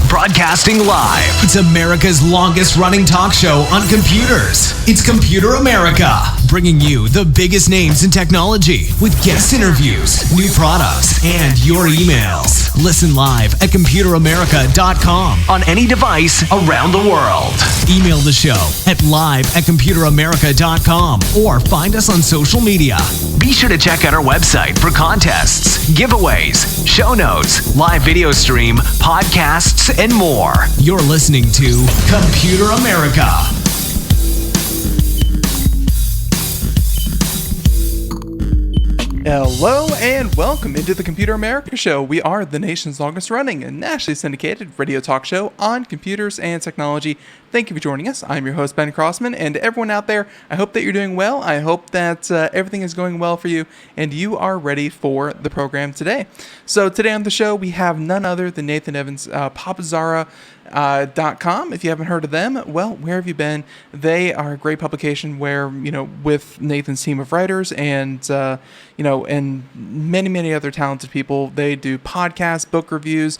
Broadcasting live. It's America's longest running talk show on computers. It's Computer America, bringing you the biggest names in technology with guest interviews, new products, and your emails. Listen live at computeramerica.com on any device around the world. Email the show at live@computeramerica.com or find us on social media. Be sure to check out our website for contests, giveaways, show notes, live video stream, podcasts, and more. You're listening to Computer America. Hello and welcome into the Computer America Show. We are the nation's longest running and nationally syndicated radio talk show on computers and technology. Thank you for joining us. I'm your host, Ben Crossman, and everyone out there, I hope that you're doing well. I hope that everything is going well for you and you are ready for the program today. So today on the show, we have none other than Nathan Evans, Popzara. .com. If you haven't heard of them, well, where have you been? They are a great publication where, with Nathan's team of writers and, and many other talented people, they do podcasts, book reviews,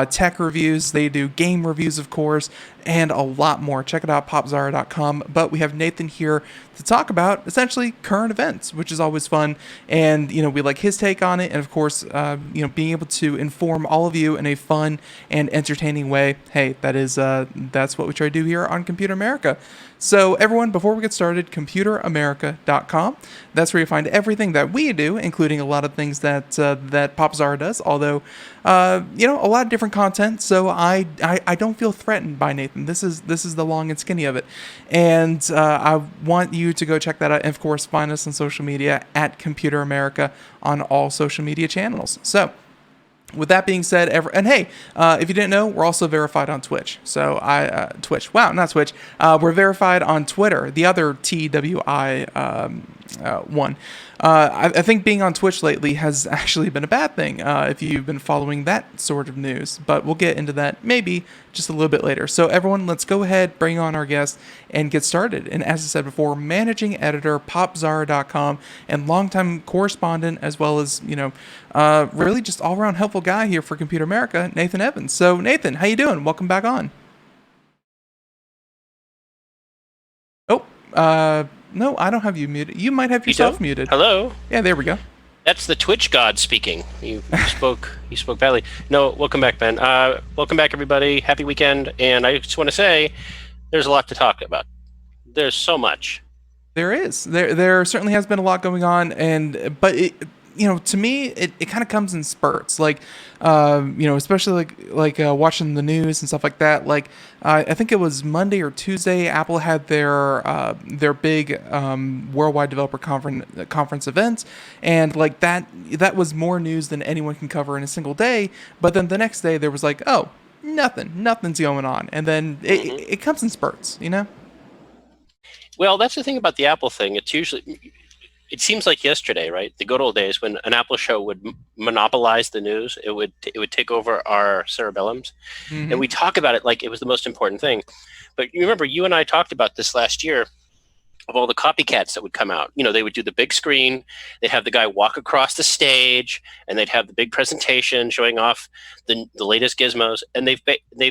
tech reviews. They do game reviews, of course, and a lot more. Check it out, popzara.com. But we have Nathan here to talk about essentially current events, which is always fun. And, we like his take on it. And of course, being able to inform all of you in a fun and entertaining way. Hey, that's what we try to do here on Computer America. So everyone, before we get started, computeramerica.com. That's where you find everything that we do, including a lot of things that Popzara does. Although, a lot of different content. So I don't feel threatened by Nathan. This is the long and skinny of it, and I want you to go check that out. And of course, find us on social media at Computer America on all social media channels. So, with that being said, and hey, if you didn't know, we're also verified on Twitch. So Twitch. Wow, not Twitch. We're verified on Twitter, the other TWI one. I think being on Twitch lately has actually been a bad thing if you've been following that sort of news. But we'll get into that maybe just a little bit later. So everyone, let's go ahead, bring on our guest, and get started. And as I said before, managing editor, popzara.com, and longtime correspondent, as well as, really just all-around helpful guy here for Computer America, Nathan Evans. So Nathan, how you doing? Welcome back on. No, I don't have you muted. You might have yourself muted. Hello? Yeah, there we go. That's the Twitch god speaking. You spoke badly. No, welcome back, Ben. Welcome back, everybody. Happy weekend. And I just want to say there's a lot to talk about. There's so much. There is. There certainly has been a lot going on, but to me, it kind of comes in spurts. Like, especially like watching the news and stuff like that. Like, I think it was Monday or Tuesday, Apple had their big worldwide developer conference event, and like that was more news than anyone can cover in a single day. But then the next day there was like, oh, nothing's going on, and then it comes in spurts, Well, that's the thing about the Apple thing. It seems like yesterday, right? The good old days when an Apple show would monopolize the news. It would take over our cerebellums, and we talk about it like it was the most important thing. But you remember, you and I talked about this last year of all the copycats that would come out. They would do the big screen. They'd have the guy walk across the stage, and they'd have the big presentation showing off the latest gizmos. And they've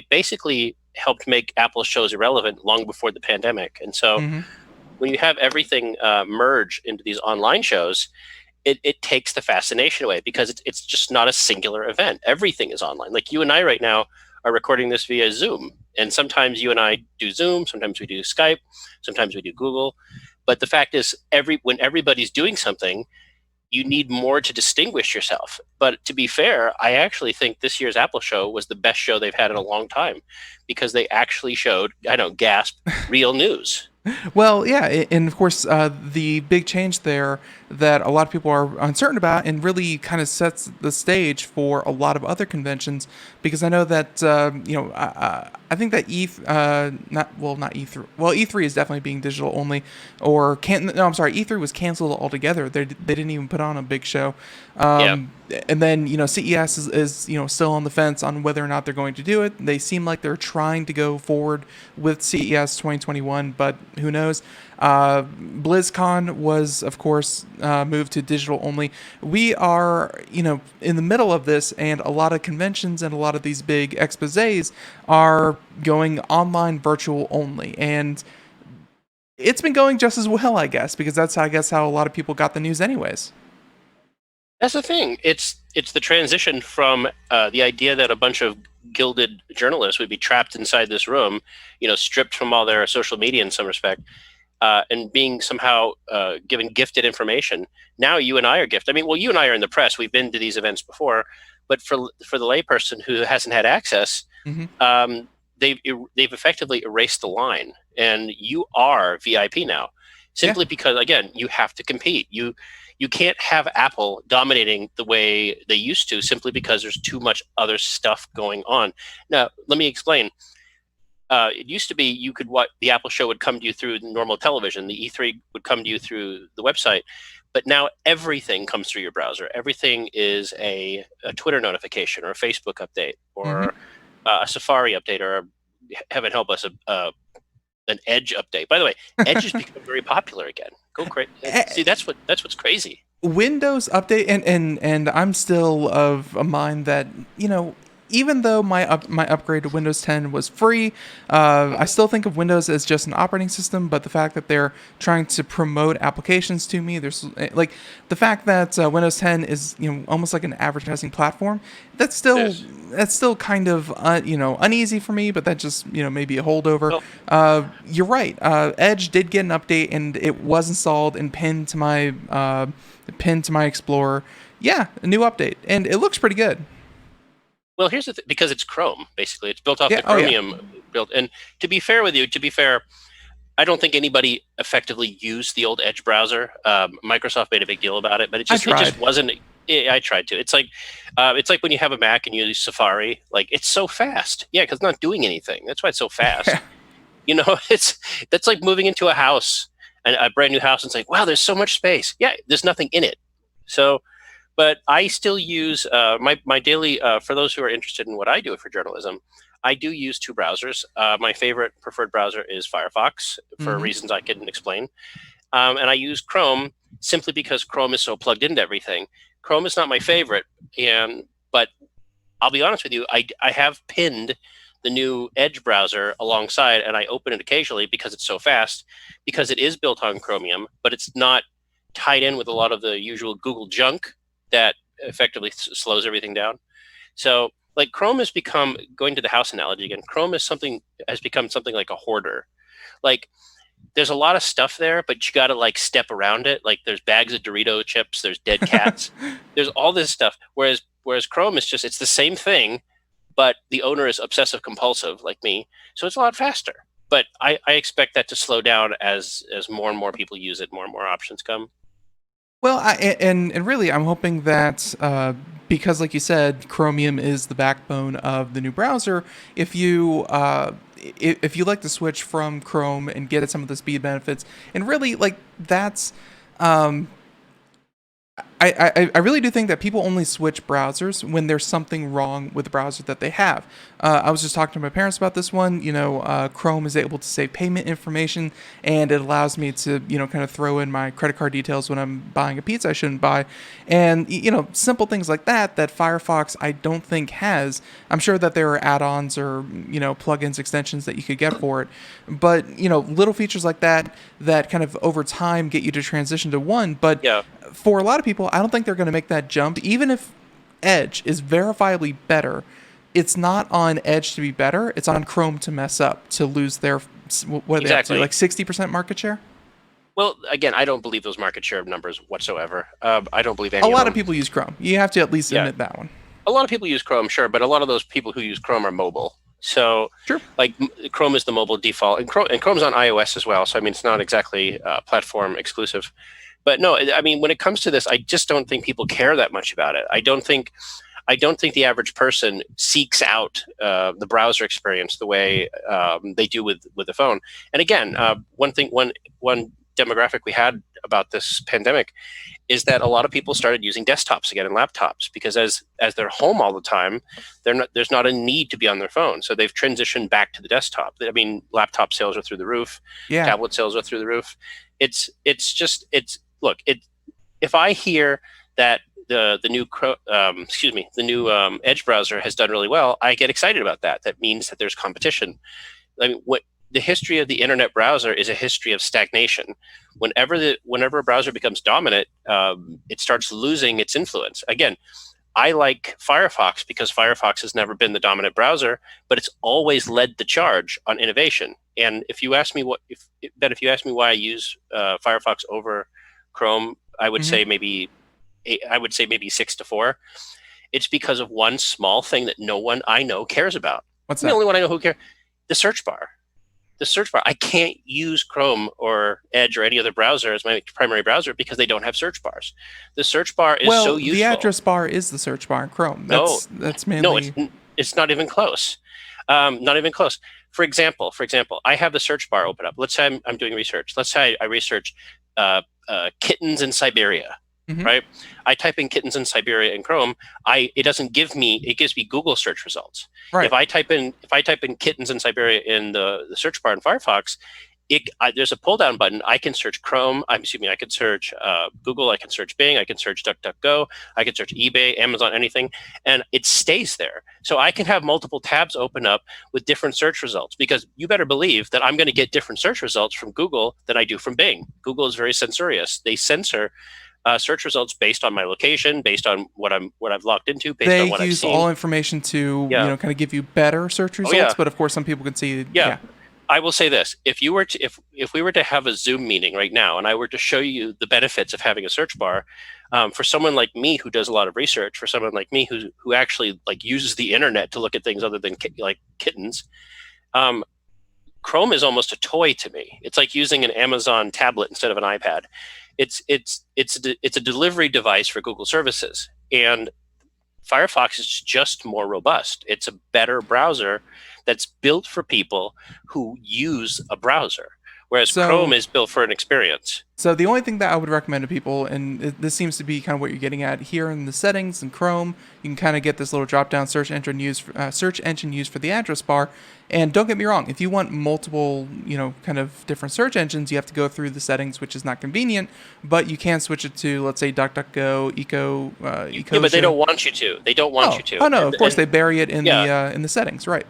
basically helped make Apple shows irrelevant long before the pandemic. And so. When you have everything merge into these online shows, it takes the fascination away because it's just not a singular event. Everything is online. Like you and I right now are recording this via Zoom. And sometimes you and I do Zoom, sometimes we do Skype, sometimes we do Google. But the fact is, when everybody's doing something, you need more to distinguish yourself. But to be fair, I actually think this year's Apple show was the best show they've had in a long time, because they actually showed, I don't gasp, real news. Well, yeah, and of course, the big change there that a lot of people are uncertain about, and really kind of sets the stage for a lot of other conventions, because I know that I think that not E3. Well, E3 is definitely being digital only, or I'm sorry, E3 was canceled altogether. They didn't even put on a big show. Yeah. And then CES is still on the fence on whether or not they're going to do it. They seem like they're trying to go forward with CES 2021, but who knows? BlizzCon was, of course, moved to digital only. We are, in the middle of this, and a lot of conventions and a lot of these big exposés are going online virtual only. And it's been going just as well, I guess, because that's, I guess, how a lot of people got the news anyways. That's the thing. It's the transition from the idea that a bunch of gilded journalists would be trapped inside this room, stripped from all their social media in some respect, and being somehow given gifted information. Now you and I are gifted. I mean, well, you and I are in the press. We've been to these events before, but for the layperson who hasn't had access, Mm-hmm. they've effectively erased the line, and you are VIP now, simply because, again, you have to compete. You can't have Apple dominating the way they used to, simply because there's too much other stuff going on. Now, let me explain. It used to be the Apple show would come to you through normal television. The E3 would come to you through the website. But now everything comes through your browser. Everything is a Twitter notification or a Facebook update or a Safari update, or heaven help us, an Edge update. By the way, Edge has become very popular again. Go crazy! See, that's what's crazy. Windows update, and I'm still of a mind that even though my upgrade to Windows 10 was free, I still think of Windows as just an operating system. But the fact that they're trying to promote applications to me, there's like the fact that Windows 10 is almost like an advertising platform. That's still kind of uneasy for me. But that just maybe a holdover. You're right. Edge did get an update, and it was installed and pinned to my Explorer. Yeah, a new update, and it looks pretty good. Well, here's the thing, because it's Chrome, basically. It's built off the Chromium build. And to be fair, I don't think anybody effectively used the old Edge browser. Microsoft made a big deal about it, but it just wasn't. I tried to. It's like when you have a Mac and you use Safari. Like, it's so fast. Yeah, because it's not doing anything. That's why it's so fast. That's like moving into a house, a brand new house, and it's like, wow, there's so much space. Yeah, there's nothing in it. So. But I still use my daily, for those who are interested in what I do for journalism, I do use two browsers. My preferred browser is Firefox, for reasons I couldn't explain. And I use Chrome simply because Chrome is so plugged into everything. Chrome is not my favorite, but I'll be honest with you, I have pinned the new Edge browser alongside, and I open it occasionally because it's so fast, because it is built on Chromium, but it's not tied in with a lot of the usual Google junk that effectively slows everything down. So, like, Chrome has become, going to the house analogy again, Chrome has become something like a hoarder. Like, there's a lot of stuff there, but you got to like step around it. Like, there's bags of Dorito chips, there's dead cats, there's all this stuff. Whereas Chrome is it's the same thing, but the owner is obsessive compulsive like me, so it's a lot faster. But I expect that to slow down as more and more people use it, more and more options come. Well, and really, I'm hoping that because, like you said, Chromium is the backbone of the new browser. If you like to switch from Chrome and get some of the speed benefits, and really, like, that's I really do think that people only switch browsers when there's something wrong with the browser that they have. I was just talking to my parents about this one. Chrome is able to save payment information, and it allows me to, kind of throw in my credit card details when I'm buying a pizza I shouldn't buy. And, simple things like that Firefox I don't think has. I'm sure that there are add-ons or, plugins, extensions that you could get for it. But, little features like that kind of over time get you to transition to one. But for a lot of people, I don't think they're going to make that jump. Even if Edge is verifiably better, it's not on Edge to be better. It's on Chrome to mess up, to lose their, what are they up to, like 60% market share? Well, again, I don't believe those market share numbers whatsoever. I don't believe A any of lot them. of people use Chrome. You have to at least Yeah, admit that one. a lot of people use Chrome, sure, but a lot of those people who use Chrome are mobile. So, True. like Chrome is the mobile default, and Chrome's on iOS as well. So, I mean, it's not exactly platform exclusive. But no, I mean, when it comes to this, I just don't think people care that much about it. I don't think the average person seeks out the browser experience the way they do with the phone. And again, one demographic we had about this pandemic is that a lot of people started using desktops again and laptops because as they're home all the time, there's not a need to be on their phone. So they've transitioned back to the desktop. I mean, laptop sales are through the roof, Yeah. tablet sales are through the roof. Look, if I hear that the new Edge browser has done really well, I get excited about that. That means that there's competition. I mean, what the history of the internet browser is a history of stagnation. Whenever a browser becomes dominant, it starts losing its influence. Again, I like Firefox because Firefox has never been the dominant browser, but it's always led the charge on innovation. And if you ask me if you ask me why I use Firefox over Chrome, I would say maybe 6-4. It's because of one small thing that no one I know cares about. What's I'm that? the only one I know who cares. The search bar. The search bar. I can't use Chrome or Edge or any other browser as my primary browser because they don't have search bars. The search bar is so useful. The address bar is the search bar in Chrome. That's mainly. No, it's not even close. Not even close. For example, I have the search bar open up. Let's say I'm doing research. Let's say I research kittens in Siberia. Right? I type in kittens in Siberia in Chrome. It gives me Google search results. Right. If I type in kittens in Siberia in the search bar in Firefox, there's a pull down button. I can search Chrome. I can search Google. I can search Bing. I can search DuckDuckGo. I can search eBay, Amazon, anything, and it stays there. So I can have multiple tabs open up with different search results because you better believe that I'm going to get different search results from Google than I do from Bing. Google is very censorious. They censor search results based on my location, based on what I've logged into, based on what I've seen. They use all information to kind of give you better search results. But of course, some people can see. Yeah. I will say this: if we were to have a Zoom meeting right now, and I were to show you the benefits of having a search bar, for someone like me who does a lot of research, for someone like me who actually uses the internet to look at things other than kittens, Chrome is almost a toy to me. It's like using an Amazon tablet instead of an iPad. It's a delivery device for Google services, and Firefox is just more robust. It's a better browser that's built for people who use a browser, whereas Chrome is built for an experience. So the only thing that I would recommend to people, and this seems to be kind of what you're getting at here in the settings in Chrome, you can kind of get this little drop-down search engine used for the address bar. And don't get me wrong, if you want multiple, kind of different search engines, you have to go through the settings, which is not convenient. But you can switch it to, let's say, DuckDuckGo, Eco. Yeah, but they don't want you to. They don't want you to. Oh no, of course they bury it in the settings, right?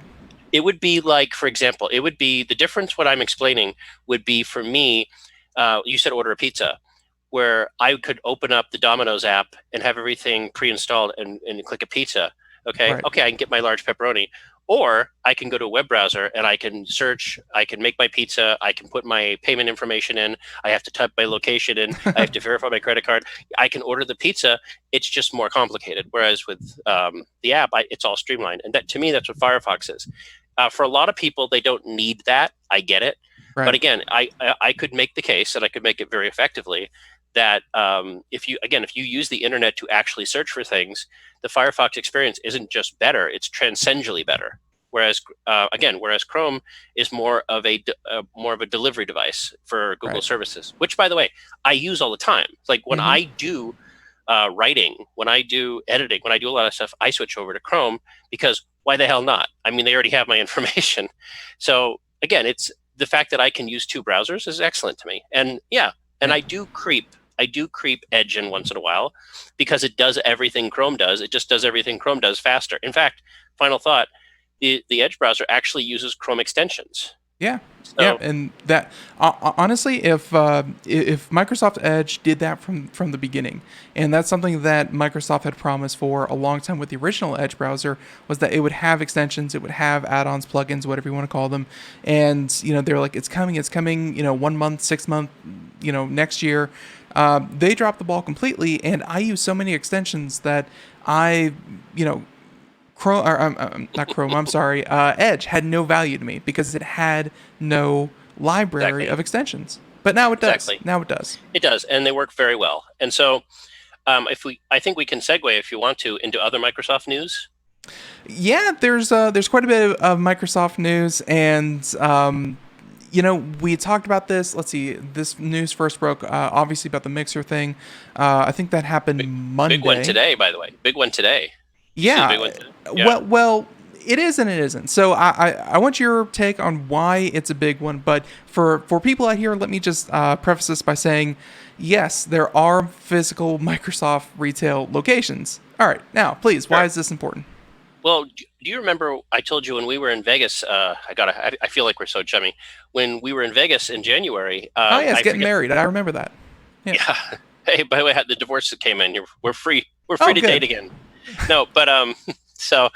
It would be like, for example, the difference. What I'm explaining would be for me. You said order a pizza, where I could open up the Domino's app and have everything pre-installed and click a pizza. Okay, Right. okay, I can get my large pepperoni. Or I can go to a web browser and I can search, I can make my pizza, I can put my payment information in, I have to type my location in, I have to verify my credit card. I can order the pizza. It's just more complicated. Whereas with the app, it's all streamlined. And that, to me, that's what Firefox is. For a lot of people, they don't need that. I get it. Right. But again, I could make the case, and I could make it very effectively, that if you use the internet to actually search for things, the Firefox experience isn't just better; it's transcendently better. Whereas Chrome is more of a delivery device for Google services, which, by the way, I use all the time. Like when I do writing, when I do editing, when I do a lot of stuff, I switch over to Chrome because why the hell not? I mean, they already have my information. So again, it's the fact that I can use two browsers is excellent to me. And I do creep Edge in once in a while because it does everything Chrome does. It just does everything Chrome does faster. In fact, final thought, the Edge browser actually uses Chrome extensions. Yeah, yeah, So and that honestly, if Microsoft Edge did that from the beginning, and that's something that Microsoft had promised for a long time with the original Edge browser, was that it would have extensions, it would have add-ons, plugins, whatever you want to call them, and they're like, it's coming, 1 month, 6 month, next year. They dropped the ball completely, and I use so many extensions that I, Chrome, or not Chrome. I'm sorry. Edge had no value to me because it had no library exactly, of extensions. But now it does. exactly, Now it does. it does, and they work very well. And so, I think we can segue if you want to into other Microsoft news. Yeah, there's quite a bit of Microsoft news, and we talked about this. Let's see. This news first broke obviously about the Mixer thing. I think that happened Monday. Big one today, by the way. Big one today. Yeah. Big one today? Yeah. Well, it is and it isn't. So I want your take on why it's a big one. But for people out here, let me just preface this by saying, yes, there are physical Microsoft retail locations. All right. Now, please, why is this important? Well, do you remember I told you when we were in Vegas? I feel like we're so chummy. When we were in Vegas in January. Getting married. I remember that. Yeah. Hey, by the way, the divorce that came in. We're free. We're free to date again. No, but so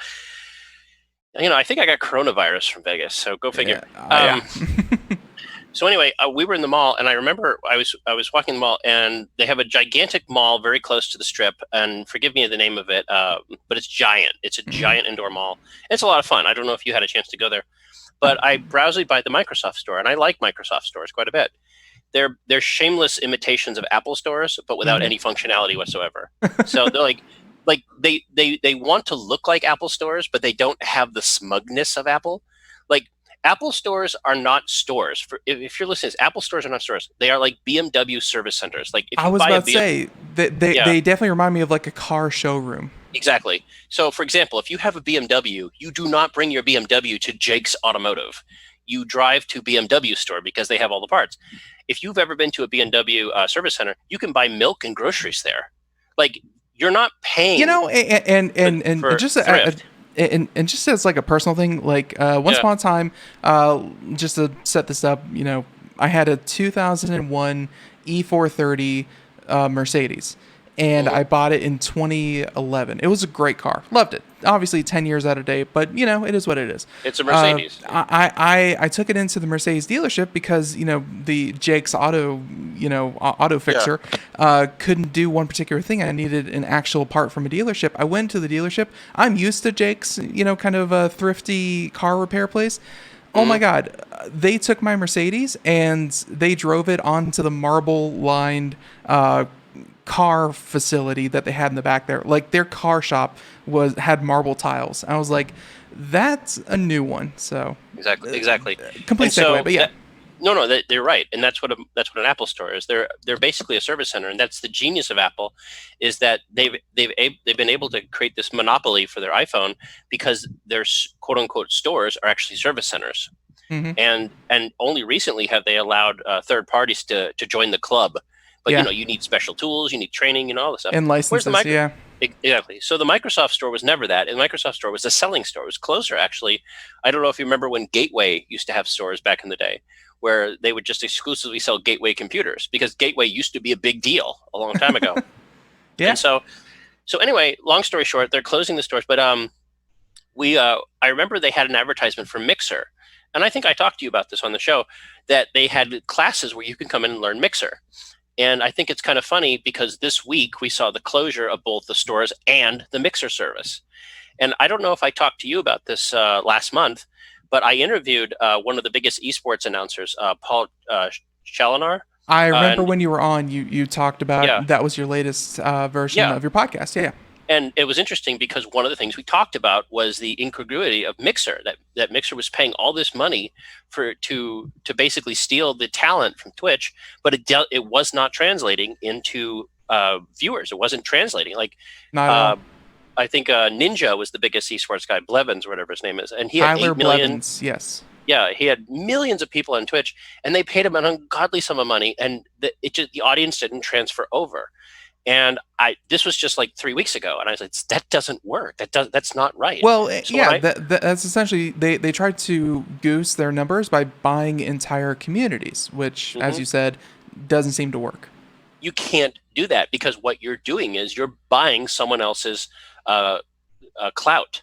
I think I got coronavirus from Vegas. So go figure. Yeah. So anyway, we were in the mall, and I remember I was walking the mall, and they have a gigantic mall very close to the Strip. And forgive me the name of it, but it's giant. It's a giant indoor mall. It's a lot of fun. I don't know if you had a chance to go there, but I browsed by the Microsoft store, and I like Microsoft stores quite a bit. They're shameless imitations of Apple stores, but without any functionality whatsoever. So they're like they want to look like Apple stores, but they don't have the smugness of Apple. Like Apple stores are not stores. If you're listening, Apple stores are not stores. They are like BMW service centers. Like if you I was buy about to say they definitely remind me of like a car showroom. Exactly. So, for example, if you have a BMW, you do not bring your BMW to Jake's Automotive. You drive to BMW store because they have all the parts. If you've ever been to a BMW service center, you can buy milk and groceries there. Like you're not paying. And just and just as like a personal thing, like once upon a time, just to set this up, I had a 2001 E430 Mercedes. And I bought it in 2011. It was a great car. Loved it. Obviously, 10 years out of date, but, it is what it is. It's a Mercedes. I took it into the Mercedes dealership because, the Jake's Auto fixer couldn't do one particular thing. I needed an actual part from a dealership. I went to the dealership. I'm used to Jake's, kind of a thrifty car repair place. Oh my God. They took my Mercedes and they drove it onto the marble-lined car facility that they had in the back there. Like their car shop had marble tiles. I was like, that's a new one. So exactly. Complete segue, but yeah. They're right, and that's what an Apple store is. They're basically a service center, and that's the genius of Apple, is that they've been able to create this monopoly for their iPhone because their quote unquote stores are actually service centers, and only recently have they allowed third parties to join the club. But you need special tools, you need training, all this stuff. And licenses, Exactly. So the Microsoft store was never that. And the Microsoft store was a selling store. It was closer, actually. I don't know if you remember when Gateway used to have stores back in the day, where they would just exclusively sell Gateway computers, because Gateway used to be a big deal a long time ago. And so anyway, long story short, they're closing the stores. But I remember they had an advertisement for Mixer. And I think I talked to you about this on the show, that they had classes where you can come in and learn Mixer. And I think it's kind of funny because this week we saw the closure of both the stores and the Mixer service. And I don't know if I talked to you about this last month, but I interviewed one of the biggest esports announcers, Paul Chaloner. I remember when you were on, you talked about that was your latest version of your podcast. Yeah. And it was interesting because one of the things we talked about was the incongruity of Mixer, that Mixer was paying all this money to basically steal the talent from Twitch, but it was not translating into viewers. It wasn't translating. Like, I think Ninja was the biggest esports guy, Blevins or whatever his name is, and he had 8 million. Blevins, yes. Yeah, he had millions of people on Twitch, and they paid him an ungodly sum of money, and the audience didn't transfer over. And this was just like 3 weeks ago, and I was like, that doesn't work. That's not right. Well, So yeah, that's essentially they tried to goose their numbers by buying entire communities, which, as Mhm. you said, doesn't seem to work. You can't do that because what you're doing is you're buying someone else's uh, clout.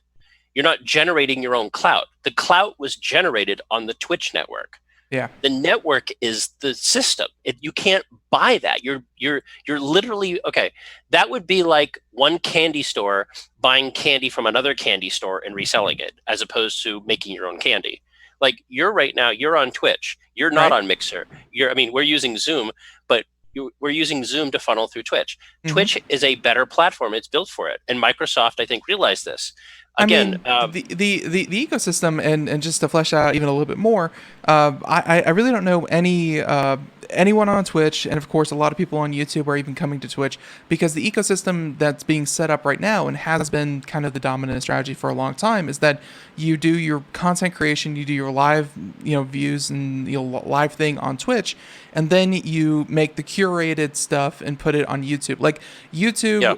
You're not generating your own clout. The clout was generated on the Twitch network. Yeah. The network is the system. You can't buy that. You're literally okay. That would be like one candy store buying candy from another candy store and reselling it, as opposed to making your own candy. Like right now, you're on Twitch. You're not Right. on Mixer. We're using Zoom, but we're using Zoom to funnel through Twitch. Mm-hmm. Twitch is a better platform. It's built for it, and Microsoft, I think, realized this. Again, the ecosystem, and just to flesh out even a little bit more, I really don't know anyone on Twitch, and of course a lot of people on YouTube are even coming to Twitch, because the ecosystem that's being set up right now and has been kind of the dominant strategy for a long time is that you do your content creation, you do your live views and live thing on Twitch, and then you make the curated stuff and put it on YouTube. Like YouTube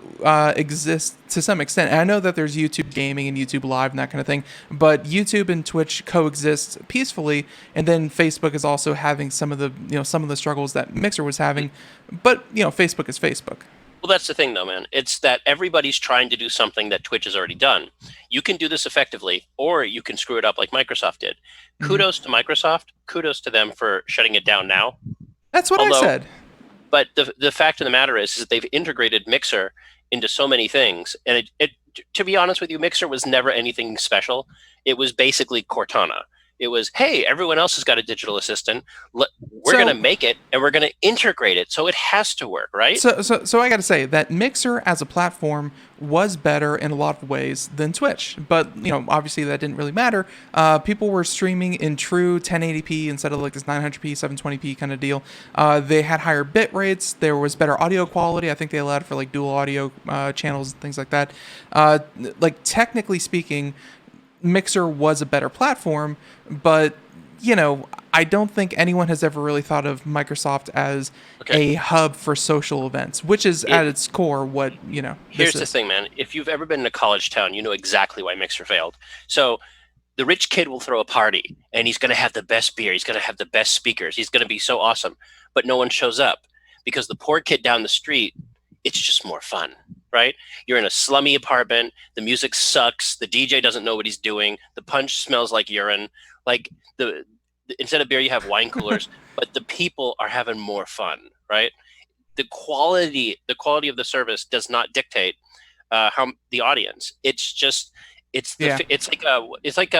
exists to some extent, and I know that there's YouTube Gaming and YouTube Live and that kind of thing, but YouTube and Twitch coexist peacefully, and then Facebook is also having some of the struggles that Mixer was having, but Facebook is Facebook. Well, that's the thing, though, man. It's that everybody's trying to do something that Twitch has already done. You can do this effectively, or you can screw it up like Microsoft did. Mm-hmm. Kudos to Microsoft. Kudos to them for shutting it down now. That's what I said. But the fact of the matter is that they've integrated Mixer into so many things. And it to be honest with you, Mixer was never anything special. It was basically Cortana. It was, hey, everyone else has got a digital assistant. We're going to make it, and we're going to integrate it, so it has to work, right? So I got to say that Mixer as a platform was better in a lot of ways than Twitch, but obviously that didn't really matter. People were streaming in true 1080p instead of like this 900p, 720p kind of deal. They had higher bit rates. There was better audio quality. I think they allowed for like dual audio channels and things like that. Like technically speaking, Mixer was a better platform, but I don't think anyone has ever really thought of Microsoft as a hub for social events, which is at its core what Here's the thing, man. If you've ever been in a college town, you know exactly why Mixer failed. So the rich kid will throw a party, and he's going to have the best beer. He's going to have the best speakers. He's going to be so awesome, but no one shows up because the poor kid down the street, it's just more fun. Right? You're in a slummy apartment. The music sucks. The DJ doesn't know what he's doing. The punch smells like urine. Like instead of beer, you have wine coolers. But the people are having more fun, right? The quality of the service does not dictate how the audience. It's just it's like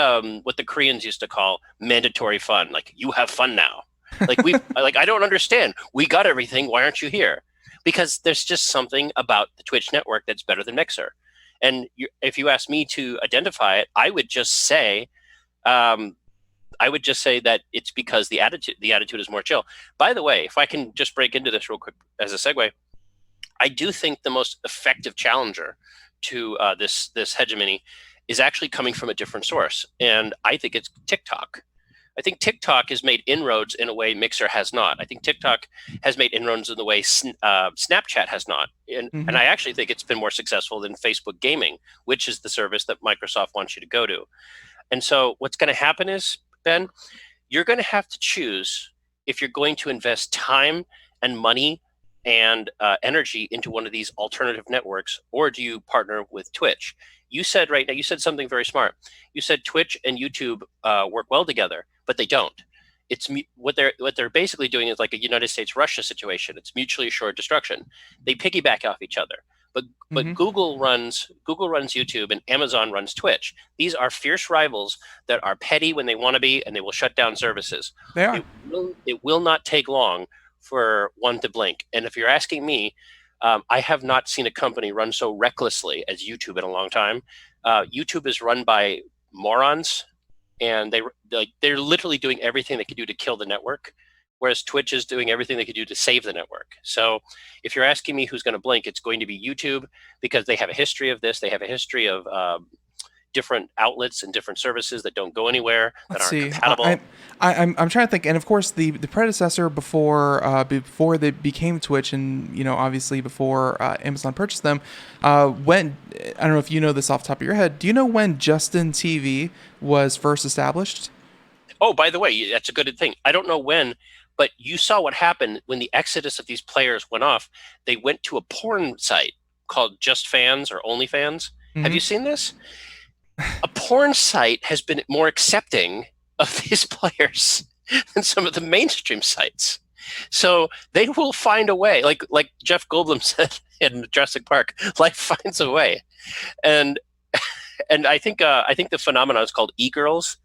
what the Koreans used to call mandatory fun. Like, you have fun now. Like I don't understand. We got everything. Why aren't you here? Because there's just something about the Twitch network that's better than Mixer. And if you ask me to identify it, I would just say that it's because the attitude is more chill. By the way, if I can just break into this real quick as a segue, I do think the most effective challenger to this hegemony is actually coming from a different source. And I think it's TikTok. I think TikTok has made inroads in a way Mixer has not. I think TikTok has made inroads in the way Snapchat has not. And I actually think it's been more successful than Facebook Gaming, which is the service that Microsoft wants you to go to. And so what's going to happen is, Ben, you're going to have to choose if you're going to invest time and money and energy into one of these alternative networks, or do you partner with Twitch? You said right now, you said something very smart. You said Twitch and YouTube work well together, but they don't. It's what they're basically doing is like a United States-Russia situation. It's mutually assured destruction. They piggyback off each other. But Google runs YouTube and Amazon runs Twitch. These are fierce rivals that are petty when they want to be, and they will shut down services. They are. It will not take long for one to blink. And if you're asking me, I have not seen a company run so recklessly as YouTube in a long time. YouTube is run by morons, and they're literally doing everything they can do to kill the network, whereas Twitch is doing everything they can do to save the network. So if you're asking me who's going to blink, it's going to be YouTube, because they have a history of this. They have a history of different outlets and different services that don't go anywhere, that Let's aren't see. compatible. I'm trying to think, and of course the predecessor before they became Twitch, and obviously before Amazon purchased them, when I don't know if you know this off the top of your head. Do you know when Justin TV was first established? Oh, by the way, that's a good thing. I don't know when, but you saw what happened when the exodus of these players went off. They went to a porn site called Just Fans or OnlyFans. Have you seen this? A porn site has been more accepting of these players than some of the mainstream sites. So they will find a way, like Jeff Goldblum said in Jurassic Park, life finds a way. And I think the phenomenon is called e-girls.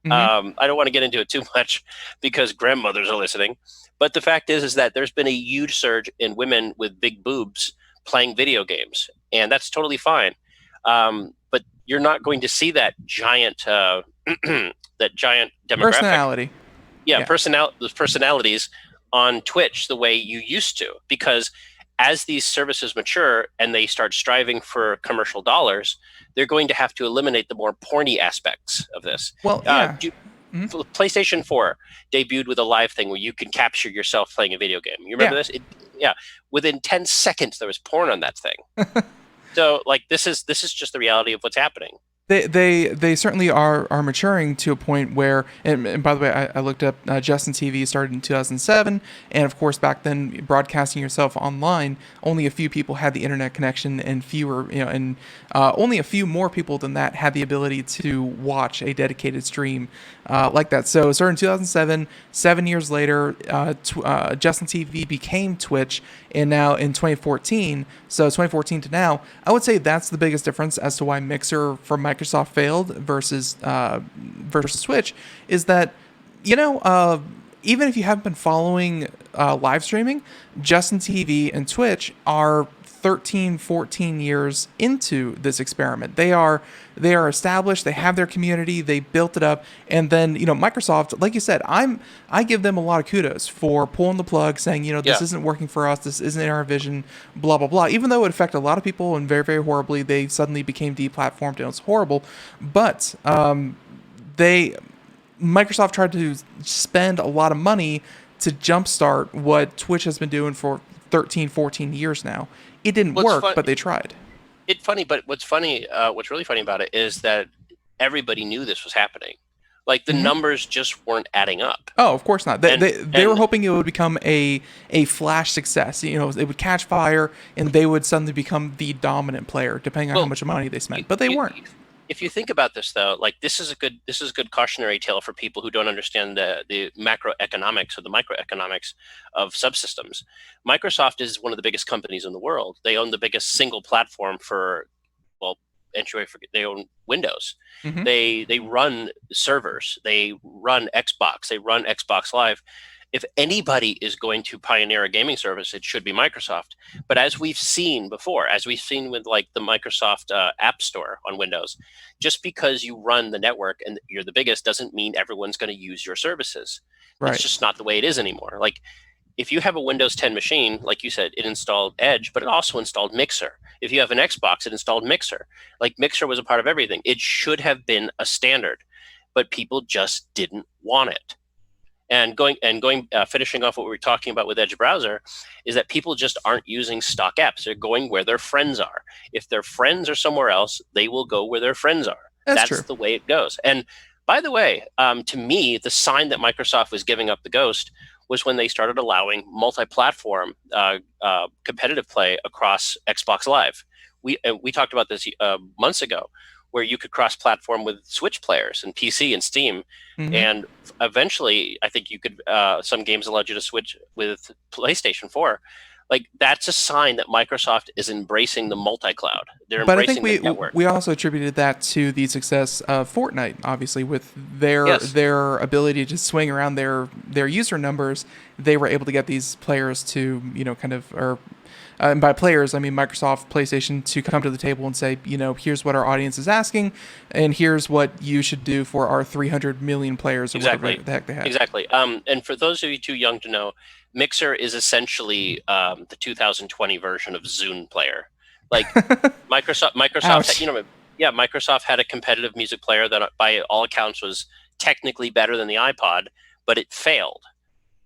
I don't want to get into it too much because grandmothers are listening. But the fact is that there's been a huge surge in women with big boobs playing video games, and that's totally fine. But you're not going to see that giant that giant demographic. Personality. Yeah. Personalities on Twitch the way you used to, because as these services mature and they start striving for commercial dollars, they're going to have to eliminate the more porny aspects of this. Well, yeah. PlayStation 4 debuted with a live thing where you can capture yourself playing a video game. You remember this? Within 10 seconds there was porn on that thing. So this is just the reality of what's happening. They certainly are maturing to a point where, and by the way, I looked up Justin TV started in 2007, and of course back then broadcasting yourself online, only a few people had the internet connection, and only a few more people than that had the ability to watch a dedicated stream like that. So it started in 2007. 7 years later, Justin TV became Twitch, and now in 2014, so 2014 to now, I would say that's the biggest difference as to why Mixer from Microsoft failed versus Twitch, is that even if you haven't been following live streaming, Justin TV and Twitch are 13, 14 years into this experiment. They are established. They have their community. They built it up, and then Microsoft, like you said, I give them a lot of kudos for pulling the plug, saying this isn't working for us. This isn't in our vision. Blah blah blah. Even though it affected a lot of people and very very horribly, they suddenly became deplatformed and it was horrible. But Microsoft tried to spend a lot of money to jumpstart what Twitch has been doing for 13, 14 years now. It didn't work, but they tried. But what's really funny about it is that everybody knew this was happening. The numbers just weren't adding up. Oh, of course not. They were hoping it would become a flash success. It would catch fire and they would suddenly become the dominant player, depending on how much money they spent. But they weren't. If you think about this, though, this is a good cautionary tale for people who don't understand the macroeconomics or the microeconomics of subsystems. Microsoft is one of the biggest companies in the world. They own the biggest single platform for, they own Windows. They run servers. They run Xbox. They run Xbox Live. If anybody is going to pioneer a gaming service, it should be Microsoft. But as we've seen before, as we've seen with the Microsoft App Store on Windows, just because you run the network and you're the biggest doesn't mean everyone's going to use your services. Right. It's just not the way it is anymore. If you have a Windows 10 machine, like you said, it installed Edge, but it also installed Mixer. If you have an Xbox, it installed Mixer. Mixer was a part of everything. It should have been a standard, but people just didn't want it. And finishing off what we were talking about with Edge browser is that people just aren't using stock apps. They're going where their friends are. If their friends are somewhere else, they will go where their friends are. That's true. The way it goes. And by the way, to me, the sign that Microsoft was giving up the ghost was when they started allowing multi-platform competitive play across Xbox Live. We talked about this months ago, where you could cross-platform with Switch players and PC and Steam, and eventually, I think you could. Some games allowed you to switch with PlayStation 4. That's a sign that Microsoft is embracing the multi-cloud. They're embracing the network. We also attributed that to the success of Fortnite, obviously, with their ability to swing around their user numbers. They were able to get these players to and by players, I mean Microsoft, PlayStation, to come to the table and say, here's what our audience is asking, and here's what you should do for our 300 million players, or whatever the heck they have. Exactly. And for those of you too young to know, Mixer is essentially the 2020 version of Zune Player. Microsoft, Yeah, Microsoft had a competitive music player that, by all accounts, was technically better than the iPod, but it failed.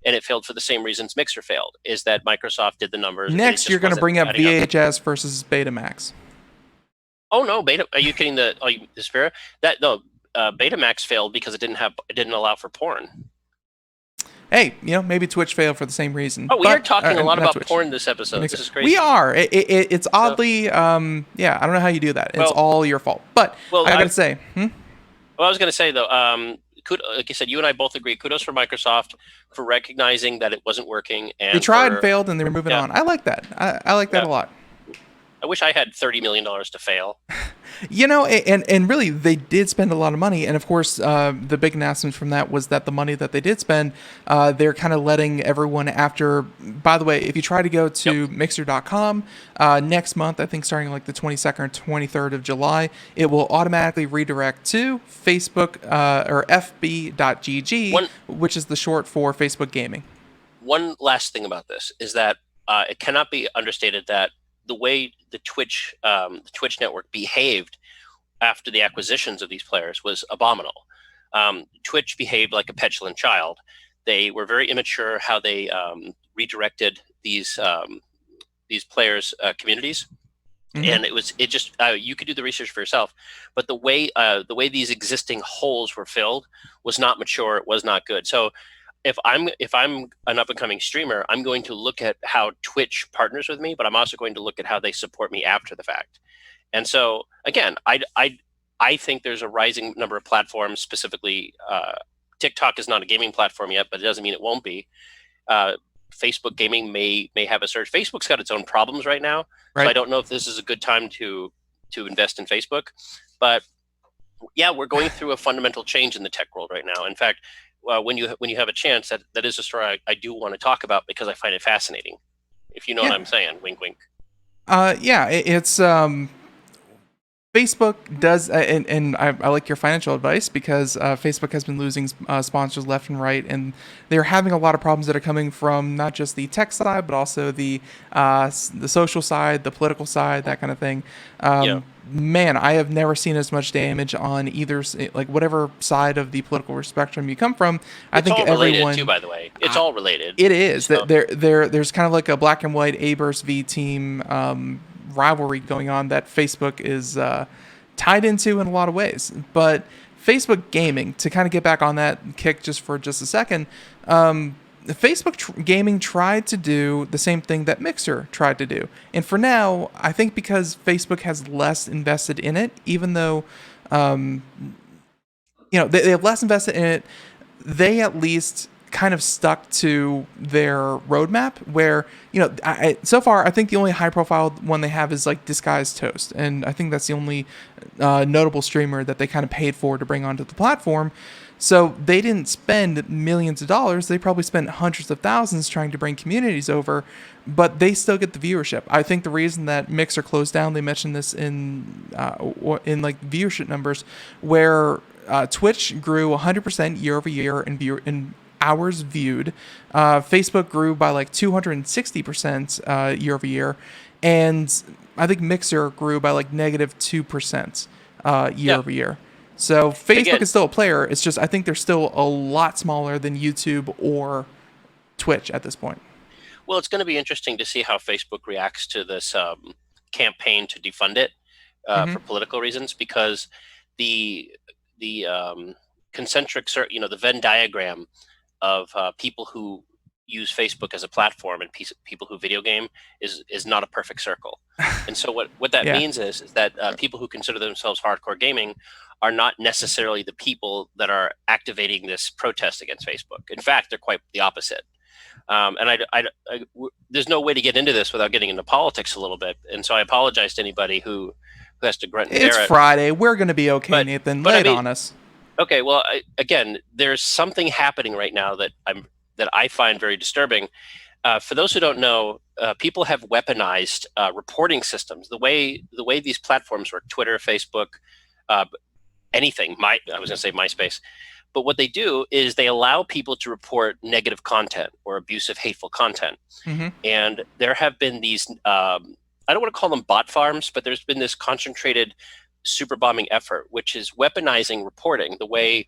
And it failed for the same reasons Mixer failed, is that Microsoft did the numbers. And it Next, just you're going to wasn't bring up adding up. VHS versus Betamax. Oh no, Beta! Are you kidding? The Spirit? Betamax failed because it didn't allow for porn. Hey, maybe Twitch failed for the same reason. Oh, we are talking a lot about Twitch. porn this episode. This is crazy. We are. It's oddly, I don't know how you do that. It's all your fault. But I gotta say, Well, I was gonna say though, like you said, you and I both agree. Kudos for Microsoft for recognizing that it wasn't working. And they tried and failed, and they were moving on. I like that. I like that a lot. I wish I had $30 million to fail. And really, they did spend a lot of money. And of course, the big announcement from that was that the money that they did spend, they're kind of letting everyone after. By the way, if you try to go to Mixer.com next month, I think starting like the 22nd or 23rd of July, it will automatically redirect to Facebook or FB.GG, which is the short for Facebook Gaming. One last thing about this is that it cannot be understated that the way the Twitch network behaved after the acquisitions of these players was abominable. Twitch behaved like a petulant child. They were very immature how they redirected these players' communities, and you could do the research for yourself. But the way these existing holes were filled was not mature. It was not good. So if I'm an up and coming streamer, I'm going to look at how Twitch partners with me, but I'm also going to look at how they support me after the fact. And so again, I think there's a rising number of platforms. Specifically, TikTok is not a gaming platform yet, but it doesn't mean it won't be. Facebook gaming may have a surge. Facebook's got its own problems right now, so I don't know if this is a good time to invest in Facebook. But yeah, we're going through a fundamental change in the tech world right now. In fact, when you have a chance, that is a story I do want to talk about because I find it fascinating. If you know what I'm saying, wink, wink. It's Facebook does, and I like your financial advice because Facebook has been losing sponsors left and right, and they're having a lot of problems that are coming from not just the tech side, but also the social side, the political side, that kind of thing. Man, I have never seen as much damage on either, like whatever side of the political spectrum you come from. I think everyone. It's all related too, by the way. It's all related. It is. So. There's kind of like a black and white A versus V team rivalry going on that Facebook is tied into in a lot of ways. But Facebook gaming, to kind of get back on that kick for just a second, Facebook gaming tried to do the same thing that Mixer tried to do. And for now, I think because Facebook has less invested in it, even though they have less invested in it, they at least kind of stuck to their roadmap where, so far, I think the only high profile one they have is like Disguised Toast. And I think that's the only notable streamer that they kind of paid for to bring onto the platform. So they didn't spend millions of dollars. They probably spent hundreds of thousands trying to bring communities over, but they still get the viewership. I think the reason that Mixer closed down, they mentioned this in like viewership numbers, where Twitch grew 100% year over year in hours viewed. Facebook grew by like 260% year over year, and I think Mixer grew by like negative 2% year over year. So Facebook is still a player. It's just I think they're still a lot smaller than YouTube or Twitch at this point. Well, it's going to be interesting to see how Facebook reacts to this campaign to defund it for political reasons, because the concentric, the Venn diagram of people who use Facebook as a platform and people who video game is not a perfect circle. And so what that means is that people who consider themselves hardcore gaming are not necessarily the people that are activating this protest against Facebook. In fact, they're quite the opposite. And there's no way to get into this without getting into politics a little bit. And so I apologize to anybody who has to grunt and bear it. It's Friday. We're going to be okay, Nathan. Lay it on us. Okay, well, again, there's something happening right now that I find very disturbing. For those who don't know, people have weaponized reporting systems. The way these platforms work, Twitter, Facebook, anything. I was going to say MySpace. But what they do is they allow people to report negative content or abusive, hateful content. And there have been these, I don't want to call them bot farms, but there's been this concentrated super bombing effort, which is weaponizing reporting the way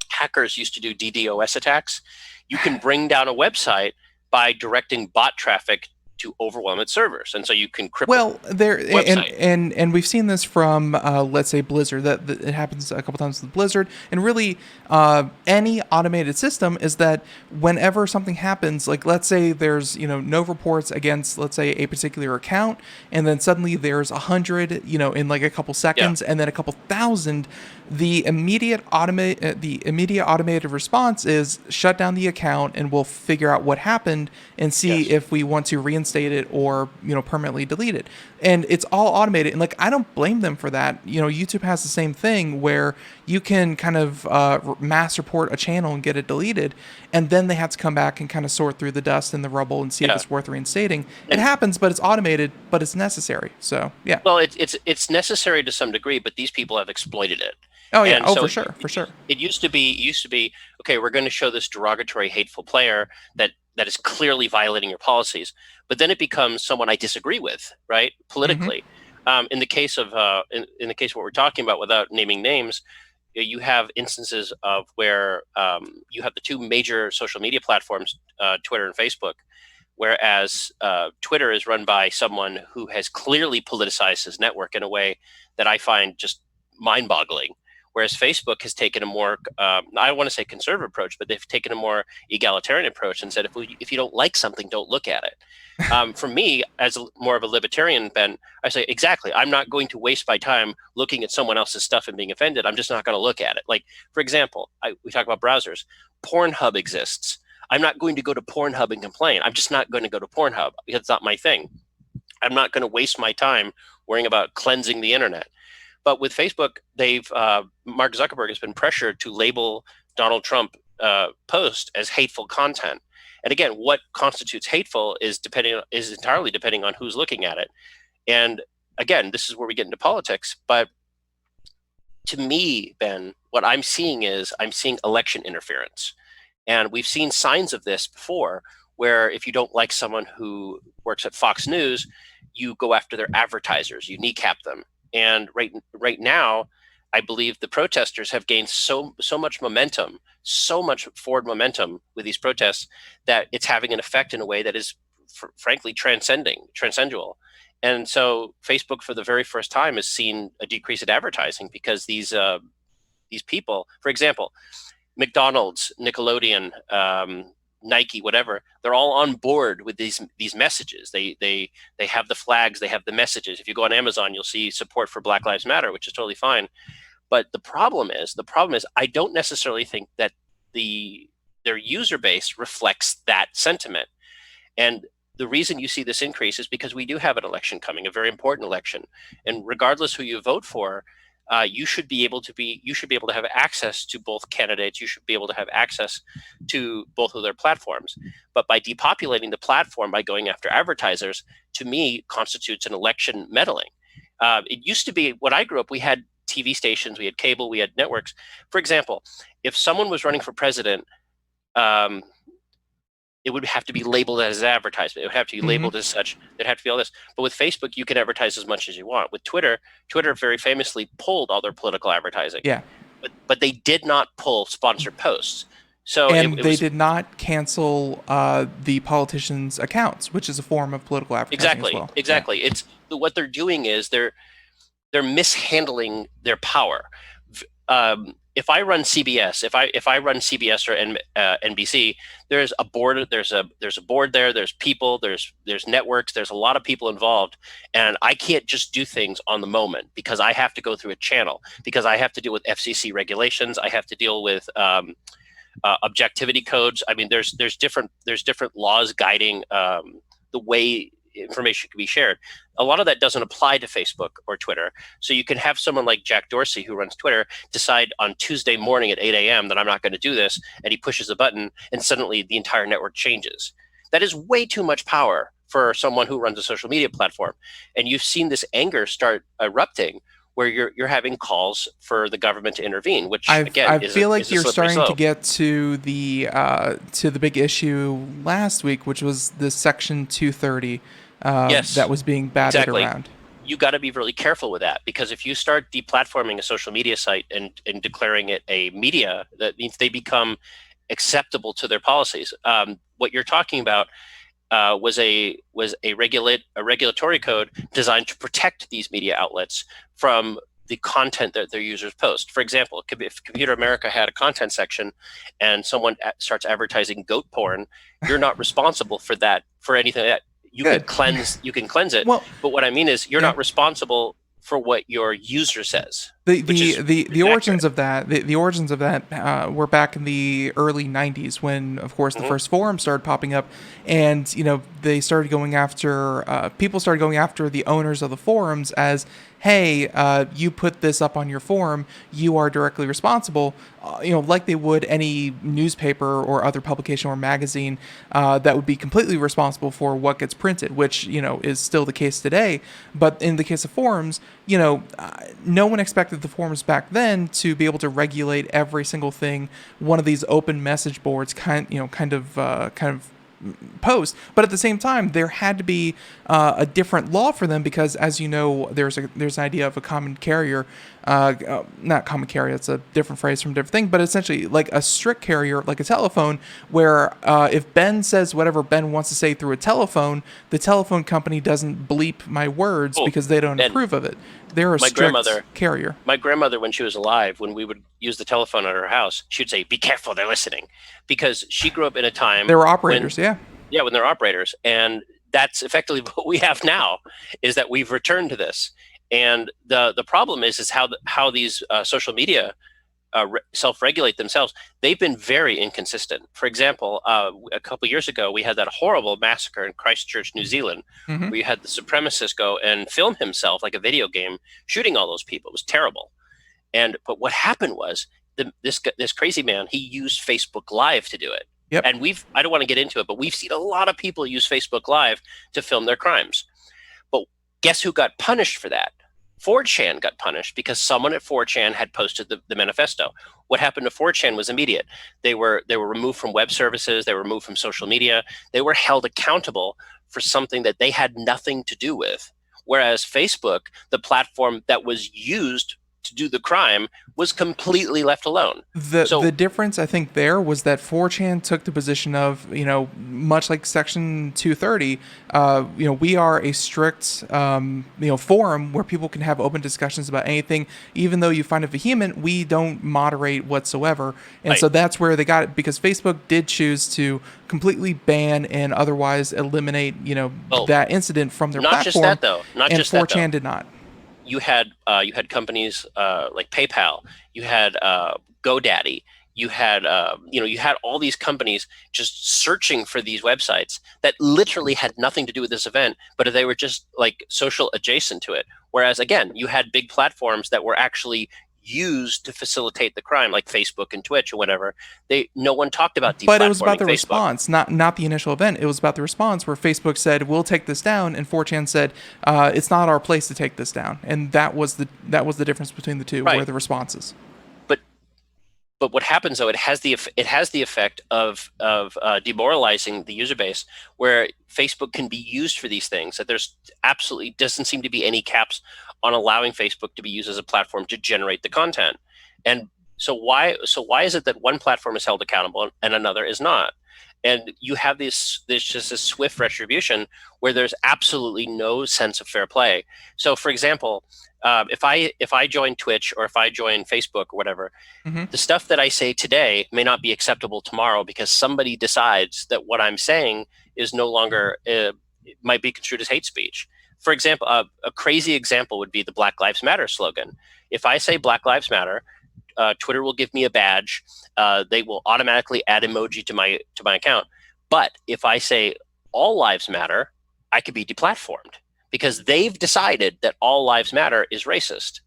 hackers used to do DDoS attacks. You can bring down a website by directing bot traffic to overwhelm its servers, and so you can cripple website. And we've seen this from let's say Blizzard. That it happens a couple times with Blizzard, and really any automated system is that whenever something happens, like let's say there's no reports against let's say a particular account, and then suddenly there's 100 in like a couple seconds, and then a couple thousand. The immediate automated response is shut down the account, and we'll figure out what happened and see if we want to reinstate it or permanently delete it. And it's all automated. And like I don't blame them for that. YouTube has the same thing where you can kind of mass report a channel and get it deleted, and then they have to come back and kind of sort through the dust and the rubble and see if it's worth reinstating. It happens, but it's automated, but it's necessary. So yeah. Well, it's necessary to some degree, but these people have exploited it. Oh yeah, for sure. It used to be okay. We're going to show this derogatory, hateful player that is clearly violating your policies, but then it becomes someone I disagree with, right? Politically, in the case of in the case of what we're talking about, without naming names, you have instances of where you have the two major social media platforms, Twitter and Facebook, whereas Twitter is run by someone who has clearly politicized his network in a way that I find just mind-boggling. Whereas Facebook has taken a more, I don't want to say conservative approach, but they've taken a more egalitarian approach and said, if you don't like something, don't look at it. For me, as more of a libertarian, Ben, I say, exactly, I'm not going to waste my time looking at someone else's stuff and being offended. I'm just not going to look at it. Like, for example, we talk about browsers. Pornhub exists. I'm not going to go to Pornhub and complain. I'm just not going to go to Pornhub because it's not my thing. I'm not going to waste my time worrying about cleansing the internet. But with Facebook, Mark Zuckerberg has been pressured to label Donald Trump post as hateful content. And again, what constitutes hateful is entirely depending on who's looking at it. And again, this is where we get into politics. But to me, Ben, what I'm seeing election interference. And we've seen signs of this before, where if you don't like someone who works at Fox News, you go after their advertisers, you kneecap them. And right now, I believe the protesters have gained so much momentum, so much forward momentum with these protests that it's having an effect in a way that is, frankly, transcendental. And so Facebook, for the very first time, has seen a decrease in advertising because these people, for example, McDonald's, Nickelodeon, Nike, whatever, they're all on board with these messages. They have the flags, they have the messages. If you go on Amazon, you'll see support for Black Lives Matter, which is totally fine. But the problem is I don't necessarily think that their user base reflects that sentiment. And the reason you see this increase is because we do have an election coming, a very important election. And regardless who you vote for, you should be able to have access to both candidates. You should be able to have access to both of their platforms. But by depopulating the platform, by going after advertisers, to me, constitutes an election meddling. It used to be, when I grew up, we had TV stations, we had cable, we had networks. For example, if someone was running for president, it would have to be labeled as an advertisement. It would have to be labeled as such. There'd have to be all this. But with Facebook, you can advertise as much as you want. With Twitter very famously pulled all their political advertising. Yeah. But they did not pull sponsored posts. So they did not cancel the politicians' accounts, which is a form of political advertising as well. Exactly. Yeah. What they're doing is they're mishandling their power. If I run CBS, if I run CBS or NBC, there's a board. There's a board there. There's people. There's networks. There's a lot of people involved, and I can't just do things on the moment because I have to go through a channel, because I have to deal with FCC regulations. I have to deal with objectivity codes. I mean, there's different laws guiding the way information can be shared. A lot of that doesn't apply to Facebook or Twitter. So you can have someone like Jack Dorsey, who runs Twitter, decide on Tuesday morning at 8 a.m. that I'm not going to do this, and he pushes a button, and suddenly the entire network changes. That is way too much power for someone who runs a social media platform. And you've seen this anger start erupting, where you're having calls for the government to intervene, which again, I feel like you're starting to get to the big issue last week, which was the Section 230 that was being batted around. you got to be really careful with that, because if you start deplatforming a social media site and declaring it a media, that means they become acceptable to their policies. What you're talking about was a regulatory code designed to protect these media outlets from the content that their users post. For example, if Computer America had a content section and someone starts advertising goat porn, you're not responsible for that, for anything that you Good. can cleanse it. Well, but what I mean is you're yeah. not responsible for what your user says. The origins of that were back in the early 90s when, of course, the first forums started popping up, and they started going after people started going after the owners of the forums as, hey, you put this up on your forum, you are directly responsible, like they would any newspaper or other publication or magazine that would be completely responsible for what gets printed, which is still the case today. But in the case of forums, no one expected the forums back then to be able to regulate every single thing one of these open message boards kind of post. But at the same time, there had to be a different law for them, because, as you know, there's an idea of a common carrier, not common carrier, it's a different phrase from a different thing, but essentially like a strict carrier, like a telephone, where if Ben says whatever Ben wants to say through a telephone, the telephone company doesn't bleep my words because they don't approve of it. They're a strict carrier. My grandmother, when she was alive, when we would use the telephone at her house, she would say, "Be careful, they're listening," because she grew up in a time there were operators, when they're operators, and that's effectively what we have now, is that we've returned to this. And the problem is how these social media self-regulate themselves. They've been very inconsistent. For example, a couple years ago, we had that horrible massacre in Christchurch, New Zealand, where you had the supremacist go and film himself like a video game, shooting all those people. It was terrible. But what happened was this crazy man, he used Facebook Live to do it. Yep. And I don't want to get into it, but we've seen a lot of people use Facebook Live to film their crimes. But guess who got punished for that? 4chan got punished because someone at 4chan had posted the manifesto. What happened to 4chan was immediate. They were removed from web services. They were removed from social media. They were held accountable for something that they had nothing to do with. Whereas Facebook, the platform that was used to do the crime, was completely left alone. The difference, I think, there was that 4chan took the position of, much like Section 230, we are a strict, forum where people can have open discussions about anything. Even though you find it vehement, we don't moderate whatsoever. And so that's where they got it, because Facebook did choose to completely ban and otherwise eliminate, that incident from their platform. Not just that, though. And 4chan did not. You had companies like PayPal, you had GoDaddy, you had you had all these companies just searching for these websites that literally had nothing to do with this event, but they were just like social adjacent to it. Whereas again, you had big platforms that were actually used to facilitate the crime, like Facebook and Twitch or whatever. No one talked about deplatforming. But it was about the Facebook. response, not the initial event. It was about the response where Facebook said, "We'll take this down," and 4chan said, "It's not our place to take this down." And that was the difference between the two, were the responses. But what happens, though, it has the effect of demoralizing the user base, where Facebook can be used for these things. That there's absolutely doesn't seem to be any caps on allowing Facebook to be used as a platform to generate the content. And so why is it that one platform is held accountable and another is not? And you have there's just this swift retribution where there's absolutely no sense of fair play. So, for example, if I join Twitch or if I join Facebook or whatever, the stuff that I say today may not be acceptable tomorrow because somebody decides that what I'm saying is no longer might be construed as hate speech. For example, a crazy example would be the Black Lives Matter slogan. If I say Black Lives Matter, Twitter will give me a badge. They will automatically add emoji to my account. But if I say all lives matter, I could be deplatformed because they've decided that all lives matter is racist,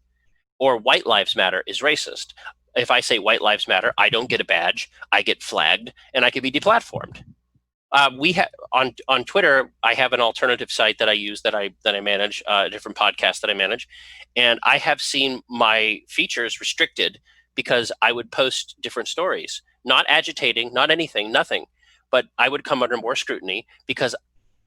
or white lives matter is racist. If I say white lives matter, I don't get a badge. I get flagged, and I could be deplatformed. We have on Twitter. I have an alternative site that I use that I manage, a different podcast that I manage, and I have seen my features restricted because I would post different stories, not agitating, not anything, nothing, but I would come under more scrutiny because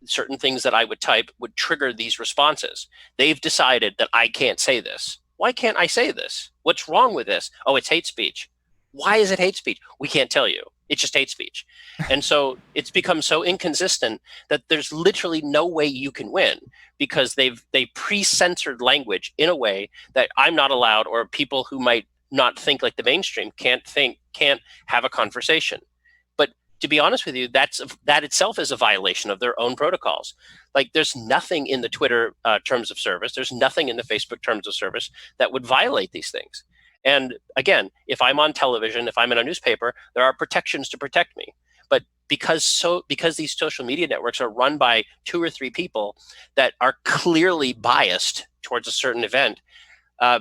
certain things that I would type would trigger these responses. They've decided that I can't say this. Why can't I say this? What's wrong with this? Oh, it's hate speech. Why is it hate speech? We can't tell you. It's just hate speech. And so it's become so inconsistent that there's literally no way you can win, because they pre-censored language in a way that I'm not allowed, or people who might not think like the mainstream can't have a conversation. But to be honest with you, that itself is a violation of their own protocols. Like, there's nothing in the Twitter terms of service, there's nothing in the Facebook terms of service that would violate these things. And again, if I'm on television, if I'm in a newspaper, there are protections to protect me. But because these social media networks are run by 2 or 3 people that are clearly biased towards a certain event,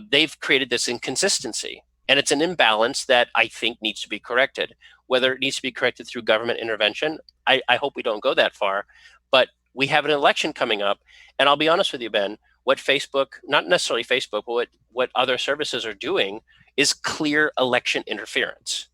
they've created this inconsistency. And it's an imbalance that I think needs to be corrected. Whether it needs to be corrected through government intervention, I hope we don't go that far. But we have an election coming up. And I'll be honest with you, Ben, what Facebook, not necessarily Facebook, but what other services are doing is clear election interference.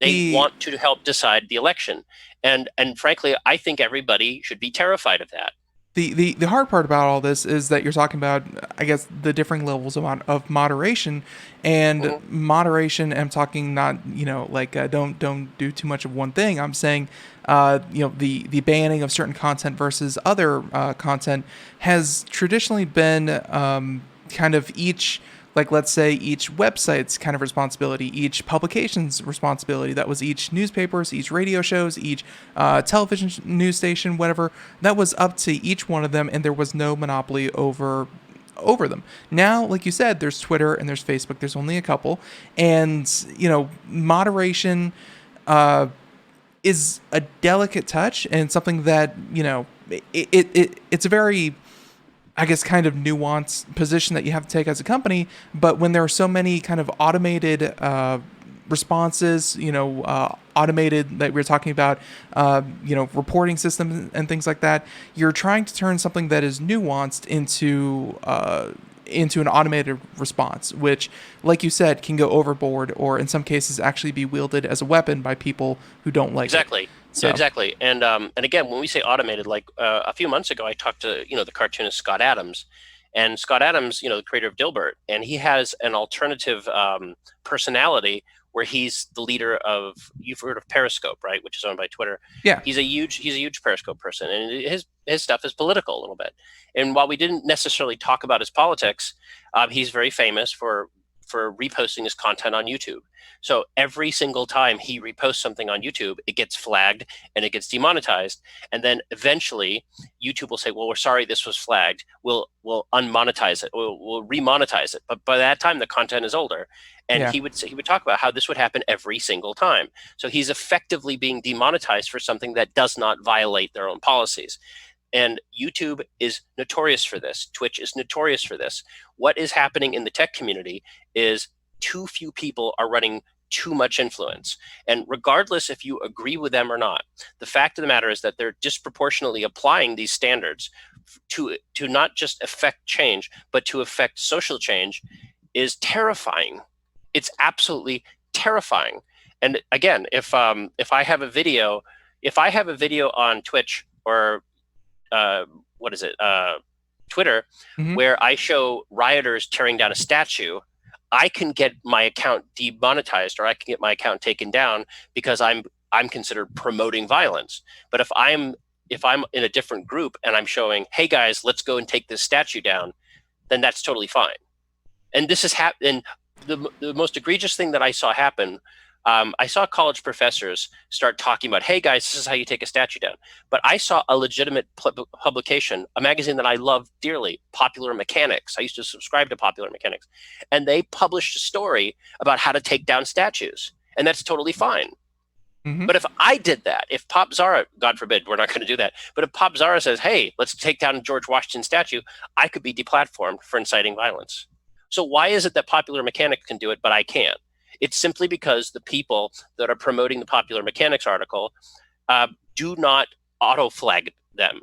They want to help decide the election. And frankly, I think everybody should be terrified of that. The hard part about all this is that you're talking about, I guess, the differing levels of moderation, and moderation. I'm talking not, don't do too much of one thing. I'm saying, the banning of certain content versus other content has traditionally been kind of each. Like, let's say each website's kind of responsibility, each publication's responsibility. That was each newspapers, each radio shows, each television news station, whatever. That was up to each one of them, and there was no monopoly over them. Now, like you said, there's Twitter and there's Facebook. There's only a couple, and moderation is a delicate touch, and something that it's a very, I guess, kind of nuanced position that you have to take as a company. But when there are so many kind of automated responses, automated, that we're talking about, reporting systems and things like that, you're trying to turn something that is nuanced into an automated response, which, like you said, can go overboard, or in some cases actually be wielded as a weapon by people who don't like it. So. Exactly. And again, when we say automated, like a few months ago, I talked to, the cartoonist Scott Adams. And Scott Adams, the creator of Dilbert, and he has an alternative personality where he's the leader of, you've heard of Periscope, right? Which is owned by Twitter. Yeah. He's a huge Periscope person, and his stuff is political a little bit. And while we didn't necessarily talk about his politics, he's very famous for reposting his content on YouTube. So every single time he reposts something on YouTube, it gets flagged and it gets demonetized. And then eventually YouTube will say, well, we're sorry this was flagged. We'll unmonetize it. We'll remonetize it. But by that time, the content is older. And he would talk about how this would happen every single time. So he's effectively being demonetized for something that does not violate their own policies. And YouTube is notorious for this. Twitch is notorious for this. What is happening in the tech community is too few people are running too much influence. And regardless if you agree with them or not, the fact of the matter is that they're disproportionately applying these standards to not just affect change, but to affect social change is terrifying. It's absolutely terrifying. And again, if I have a video on Twitch or Twitter, where I show rioters tearing down a statue, I can get my account demonetized, or I can get my account taken down because I'm considered promoting violence. But if I'm in a different group and I'm showing, hey guys, let's go and take this statue down, then that's totally fine. And this is and the most egregious thing that I saw happen. I saw college professors start talking about, hey guys, this is how you take a statue down. But I saw a legitimate publication, a magazine that I love dearly, Popular Mechanics. I used to subscribe to Popular Mechanics. And they published a story about how to take down statues. And that's totally fine. But if I did that, if Popzara, God forbid, we're not going to do that, but if Popzara says, hey, let's take down George Washington's statue, I could be deplatformed for inciting violence. So why is it that Popular Mechanics can do it, but I can't? It's simply because the people that are promoting the Popular Mechanics article do not auto-flag them.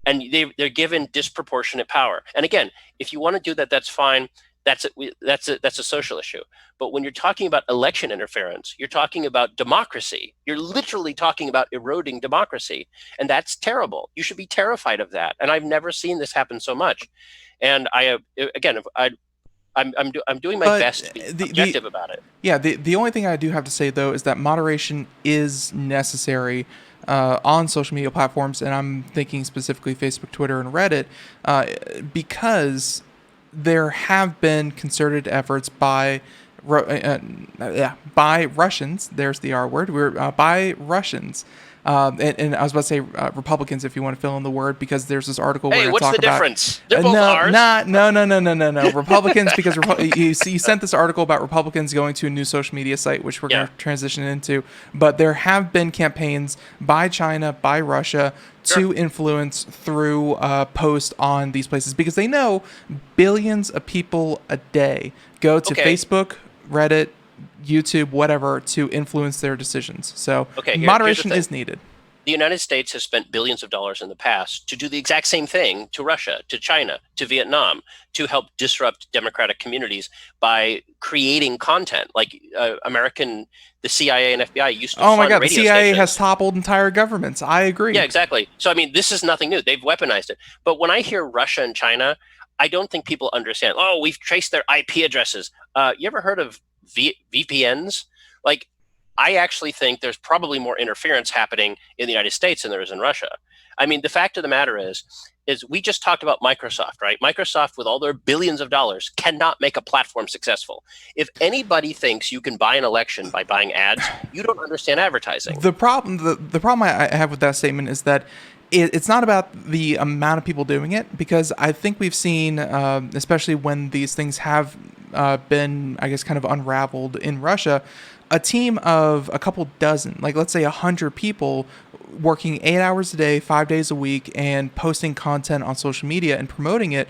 And they're given disproportionate power. And again, if you want to do that, that's fine. That's a social issue. But when you're talking about election interference, you're talking about democracy. You're literally talking about eroding democracy, and that's terrible. You should be terrified of that. And I've never seen this happen so much. And I'm doing my best to be objective about it. Yeah, the only thing I do have to say though is that moderation is necessary on social media platforms, and I'm thinking specifically Facebook, Twitter, and Reddit, because there have been concerted efforts by Russians. There's the R word. By Russians. And I was about to say Republicans, if you want to fill in the word, because there's this article where what's talk the about difference? They're both R's. No. Republicans, because you sent this article about Republicans going to a new social media site, which we're going to transition into. But there have been campaigns by China, by Russia, to influence through posts on these places, because they know billions of people a day go to Facebook, Reddit, YouTube, whatever, to influence their decisions. So moderation is needed. The United States has spent billions of dollars in the past to do the exact same thing to Russia, to China, to Vietnam, to help disrupt democratic communities by creating content like the CIA and FBI used to fund radio stations. Oh my God, the CIA has toppled entire governments. I agree. Yeah, exactly. So, I mean, this is nothing new. They've weaponized it. But when I hear Russia and China, I don't think people understand, we've traced their IP addresses. You ever heard of VPNs? Like, I actually think there's probably more interference happening in the United States than there is in Russia. I mean, the fact of the matter is we just talked about Microsoft, right? Microsoft, with all their billions of dollars, cannot make a platform successful. If anybody thinks you can buy an election by buying ads, you don't understand advertising. The problem I have with that statement is that it's not about the amount of people doing it, because I think we've seen, especially when these things have been, I guess, kind of unraveled in Russia, a team of a couple dozen, like let's say 100 people, working 8 hours a day, 5 days a week, and posting content on social media and promoting it.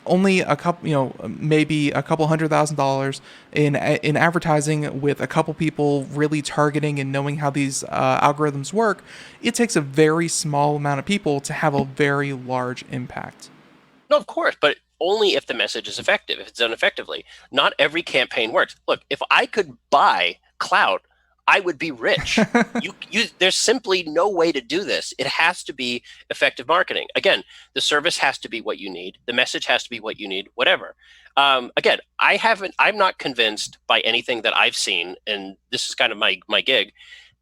Only a couple, maybe a couple $100,000 in advertising, with a couple people really targeting and knowing how these algorithms work. It takes a very small amount of people to have a very large impact. No, of course, but only if the message is effective, if it's done effectively. Not every campaign works. Look, if I could buy clout, I would be rich. There's simply no way to do this. It has to be effective marketing. Again, the service has to be what you need. The message has to be what you need, whatever. Again, I'm not convinced by anything that I've seen, and this is kind of my gig,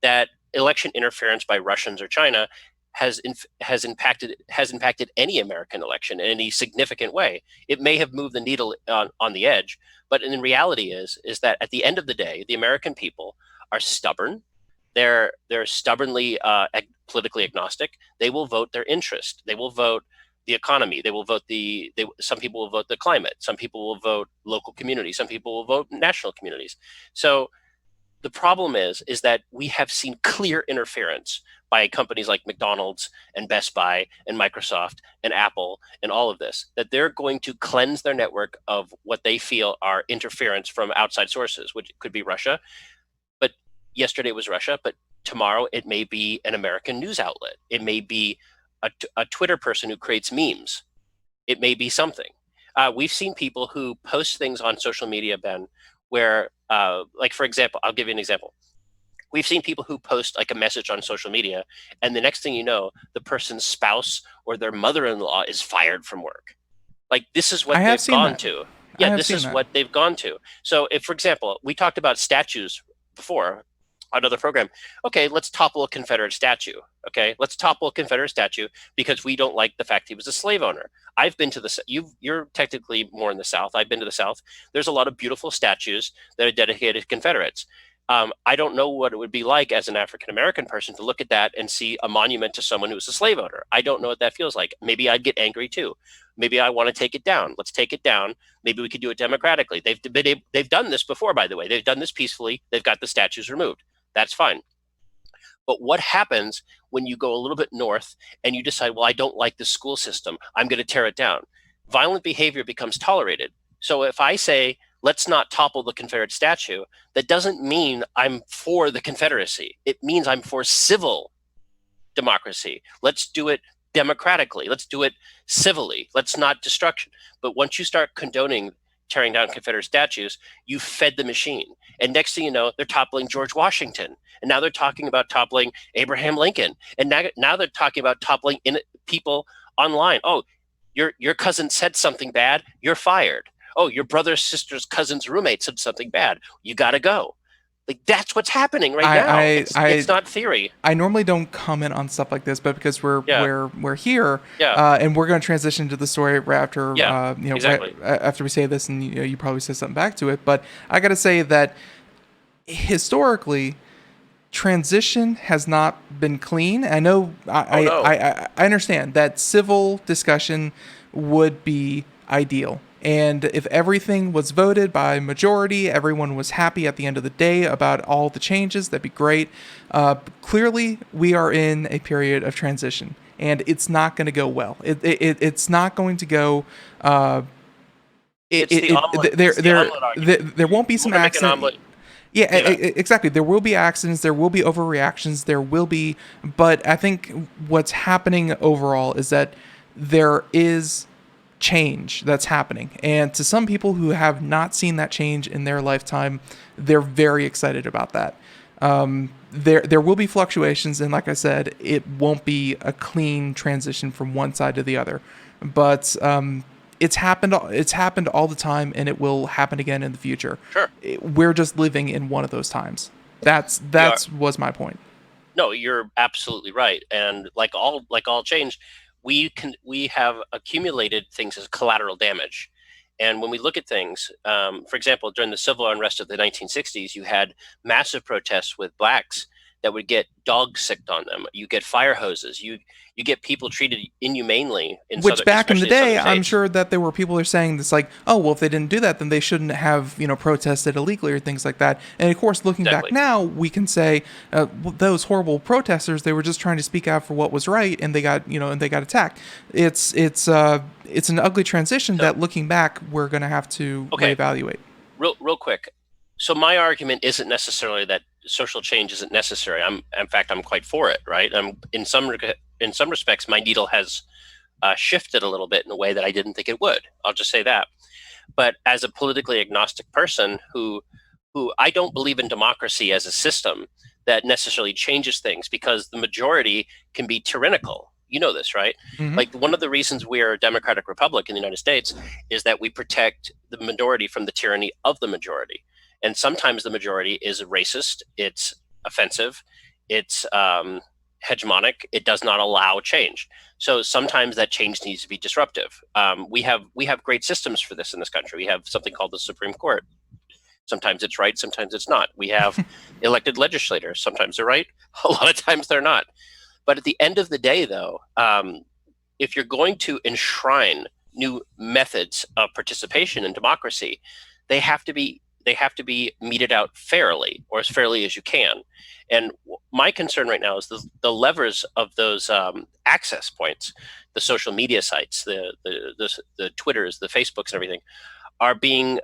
that election interference by Russians or China has impacted any American election in any significant way. It may have moved the needle on the edge, but in reality is that at the end of the day, the American people are stubborn. They're stubbornly politically agnostic. They will vote their interest. They will vote the economy. They will vote some people will vote the climate. Some people will vote local communities. Some people will vote national communities. So the problem is that we have seen clear interference by companies like McDonald's and Best Buy and Microsoft and Apple and all of this, that they're going to cleanse their network of what they feel are interference from outside sources, which could be Russia. But yesterday it was Russia, but tomorrow it may be an American news outlet. It may be a Twitter person who creates memes. It may be something. We've seen people who post things on social media, Ben, where, like, for example, I'll give you an example. We've seen people who post like a message on social media, and the next thing you know, the person's spouse or their mother-in-law is fired from work. Like, this is what they've gone to. Yeah, this is what they've gone to. So if, for example, we talked about statues before on another program. Okay, let's topple a Confederate statue. Okay, let's topple a Confederate statue because we don't like the fact he was a slave owner. I've been to you're technically more in the South. I've been to the South. There's a lot of beautiful statues that are dedicated to Confederates. I don't know what it would be like as an African-American person to look at that and see a monument to someone who was a slave owner. I don't know what that feels like. Maybe I'd get angry too. Maybe I want to take it down. Let's take it down. Maybe we could do it democratically. They've done this before, by the way. They've done this peacefully. They've got the statues removed. That's fine. But what happens when you go a little bit north and you decide, well, I don't like the school system, I'm going to tear it down? Violent behavior becomes tolerated. So if I say, let's not topple the Confederate statue, that doesn't mean I'm for the Confederacy. It means I'm for civil democracy. Let's do it democratically. Let's do it civilly. Let's not destruction. But once you start condoning tearing down Confederate statues, you fed the machine. And next thing you know, they're toppling George Washington. And now they're talking about toppling Abraham Lincoln. And now they're talking about toppling people online. Oh, your cousin said something bad, you're fired. Oh, your brother's sister's cousin's roommate said something bad, you got to go. Like, that's what's happening right now. It's not theory. I normally don't comment on stuff like this, but because we're here, and we're going to transition to the story right after, exactly. right after we say this, and you probably say something back to it. But I got to say that historically, transition has not been clean. I know. I understand that civil discussion would be ideal. And if everything was voted by majority, everyone was happy at the end of the day about all the changes, that'd be great. Clearly, we are in a period of transition, and it's not going to go well. It's not going to go. There won't be some accidents. Yeah, exactly. There will be accidents. There will be overreactions. There will be. But I think what's happening overall is that there is change that's happening, and to some people who have not seen that change in their lifetime, they're very excited about that. There will be fluctuations, and like I said, it won't be a clean transition from one side to the other, but it's happened all the time, and it will happen again in the future. Sure. We're just living in one of those times. That's was my point. No, you're absolutely right, and like all change, we have accumulated things as collateral damage. And when we look at things, for example, during the civil unrest of the 1960s, you had massive protests with blacks that would get dogs sicked on them. You get fire hoses. You get people treated inhumanely. Which back in the day, I'm sure that there were people who are saying this, like, oh, well, if they didn't do that, then they shouldn't have, protested illegally or things like that. And of course, looking back now, we can say those horrible protesters, they were just trying to speak out for what was right, and they got, and they got attacked. It's an ugly transition that, looking back, we're going to have to reevaluate. Real quick. So my argument isn't necessarily that social change isn't necessary. In fact, I'm quite for it. Right. In some respects, my needle has shifted a little bit in a way that I didn't think it would. I'll just say that. But as a politically agnostic person who I don't believe in democracy as a system that necessarily changes things, because the majority can be tyrannical. You know this, right? Mm-hmm. Like, one of the reasons we are a democratic republic in the United States is that we protect the minority from the tyranny of the majority. And sometimes the majority is racist, it's offensive, it's hegemonic, it does not allow change. So sometimes that change needs to be disruptive. We have great systems for this in this country. We have something called the Supreme Court. Sometimes it's right, sometimes it's not. We have elected legislators. Sometimes they're right, a lot of times they're not. But at the end of the day, though, if you're going to enshrine new methods of participation in democracy, they have to be meted out fairly, or as fairly as you can. And my concern right now is the levers of those access points, the social media sites, the Twitters, the Facebooks, and everything, are being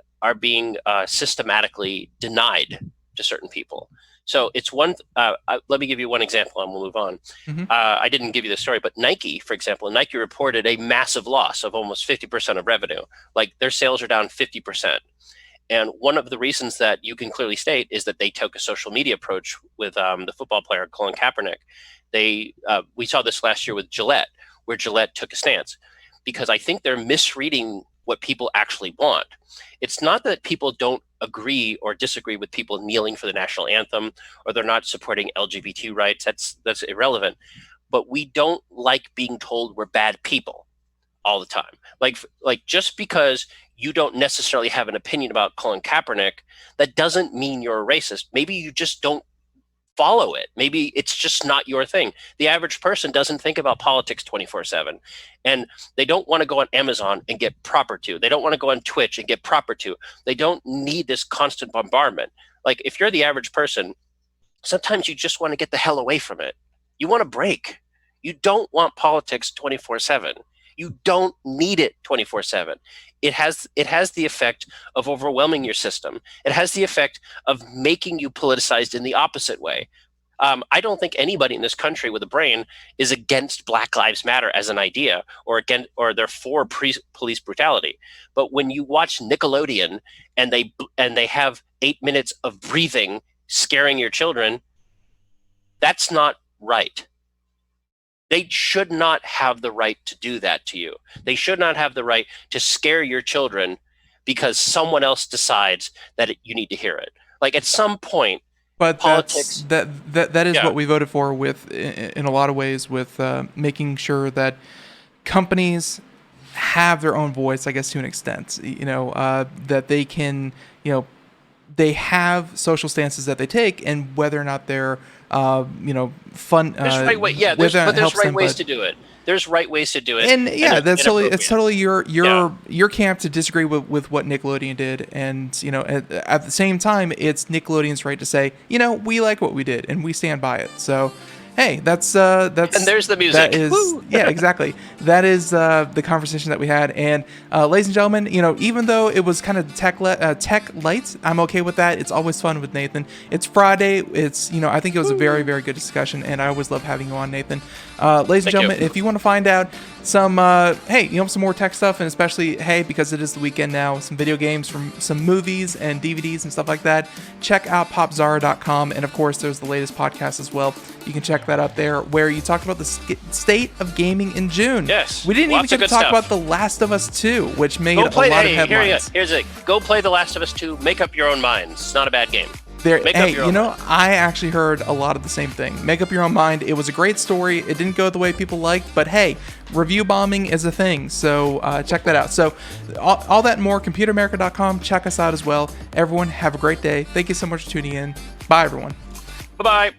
systematically denied to certain people. So it's one. Let me give you one example, and we'll move on. Mm-hmm. I didn't give you the story, but Nike, for example, Nike reported a massive loss of almost 50% of revenue. Like, their sales are down 50%. And one of the reasons that you can clearly state is that they took a social media approach with the football player Colin Kaepernick. We saw this last year with Gillette, where Gillette took a stance, because I think they're misreading what people actually want. It's not that people don't agree or disagree with people kneeling for the national anthem, or they're not supporting LGBT rights. That's irrelevant. But we don't like being told we're bad people all the time. Like just because you don't necessarily have an opinion about Colin Kaepernick, that doesn't mean you're a racist. Maybe you just don't follow it. Maybe it's just not your thing. The average person doesn't think about politics 24/7, and they don't want to go on Amazon and get proper to. They don't want to go on Twitch and get proper to. They don't need this constant bombardment. Like, if you're the average person, sometimes you just want to get the hell away from it. You want a break. You don't want politics 24/7. You don't need it 24/7. It has the effect of overwhelming your system. It has the effect of making you politicized in the opposite way. I don't think anybody in this country with a brain is against Black Lives Matter as an idea, or they're for police brutality. But when you watch Nickelodeon and they have 8 minutes of breathing scaring your children, that's not right. They should not have the right to do that to you. They should not have the right to scare your children because someone else decides that you need to hear it. Like, at some point, but politics. That is what we voted for with, in a lot of ways, with making sure that companies have their own voice, I guess, to an extent. That they can, they have social stances that they take, and whether or not they're, fun. There's right way, yeah. There's right ways to do it. There's right ways to do it, and that's totally your camp to disagree with what Nickelodeon did, and at the same time, it's Nickelodeon's right to say, we like what we did and we stand by it. So, hey, that's and there's the music. That is yeah, exactly. That is the conversation that we had, and ladies and gentlemen, even though it was kind of tech light, I'm okay with that. It's always fun with Nathan. It's Friday. It's I think it was a very, very good discussion, and I always love having you on, Nathan. Ladies and gentlemen, if you want to find out some some more tech stuff, and especially because it is the weekend now, some video games, from some movies and DVDs and stuff like that, check out popzara.com, and of course there's the latest podcast as well. You can check that out there, where you talked about the state of gaming in June. Yes, we didn't even get to talk about The Last of Us 2, which made a lot of headlines. Here's it. Go play The Last of Us 2. Make up your own minds. It's not a bad game. I actually heard a lot of the same thing. Make up your own mind. It was a great story. It didn't go the way people liked, but hey, review bombing is a thing. So check that out. So all that and more, computeramerica.com. Check us out as well. Everyone, have a great day. Thank you so much for tuning in. Bye, everyone. Bye-bye.